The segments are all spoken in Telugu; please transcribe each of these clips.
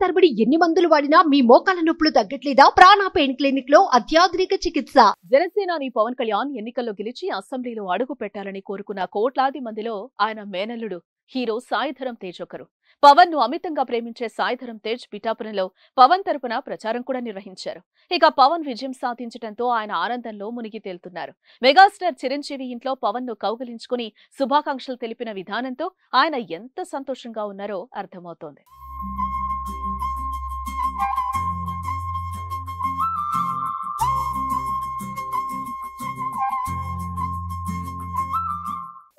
తరబడి ఎన్ని మందులు వాడినా మీ మోకాల నొప్పులు తగ్గట్లేదా? ప్రాణ పెయిన్ క్లినిక్ లో అత్యాధునిక చికిత్స. జనసేనాని పవన్ కళ్యాణ్ ఎన్నికల్లో గెలిచి అసెంబ్లీలో అడుగు పెట్టాలని కోరుకున్న కోట్లాది మందిలో ఆయన మేనల్లుడు హీరో సాయిధరం తేజ్ ఒకరు. పవన్ ను అమితంగా ప్రేమించే సాయిధరం తేజ్ పిఠాపురంలో పవన్ తరపున ప్రచారం కూడా నిర్వహించారు. ఇక పవన్ విజయం సాధించడంతో ఆయన ఆనందంలో మునిగి తేలుతున్నారు. మెగాస్టార్ చిరంజీవి ఇంట్లో పవన్ ను కౌగిలించుకుని శుభాకాంక్షలు తెలిపిన విధానంతో ఆయన ఎంత సంతోషంగా ఉన్నారో అర్థమవుతోంది.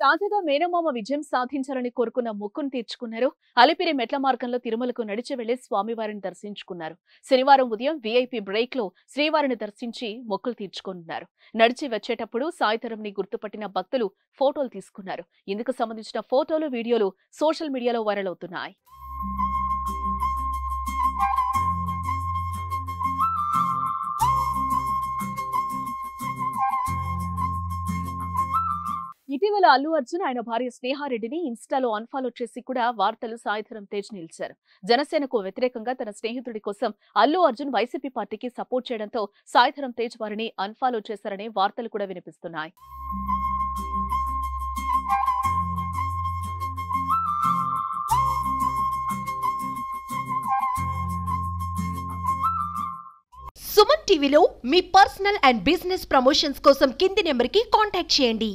తాజాగా మేనమామ విజయం సాధించాలని కోరుకున్న మొక్కును తీర్చుకున్నారు. అలిపిరి మెట్ల మార్గంలో తిరుమలకు నడిచి వెళ్లి స్వామివారిని దర్శించుకున్నారు. శనివారం ఉదయం వీఐపీ బ్రేక్ లో శ్రీవారిని దర్శించి మొక్కులు తీర్చుకున్నారు. నడిచి వచ్చేటప్పుడు సాయిధరంని గుర్తుపట్టిన భక్తులు ఫోటోలు తీసుకున్నారు. ఇందుకు సంబంధించిన ఫోటోలు, వీడియోలు సోషల్ మీడియాలో వైరల్ అవుతున్నాయి. ఇటీవల అల్లు అర్జున్ ఆయన భార్య స్నేహారెడ్డిని ఇన్స్టాలో అన్ఫాలో చేసి కూడా వార్తలు సాయిధరం తేజ్ నిలిచారు. జనసేనకు వ్యతిరేకంగా తన స్నేహితుడి కోసం అల్లు అర్జున్ వైసీపీ పార్టీకి సపోర్ట్ చేయడంతో సాయిధరం తేజ్ వారిని అన్ఫాలో చేశారనే వార్తలు కూడా వినిపిస్తున్నాయి. సుమన్ టీవీలో మీ పర్సనల్ అండ్ బిజినెస్ ప్రమోషన్స్ కోసం కింది నెంబర్కి కాంటాక్ట్ చేయండి.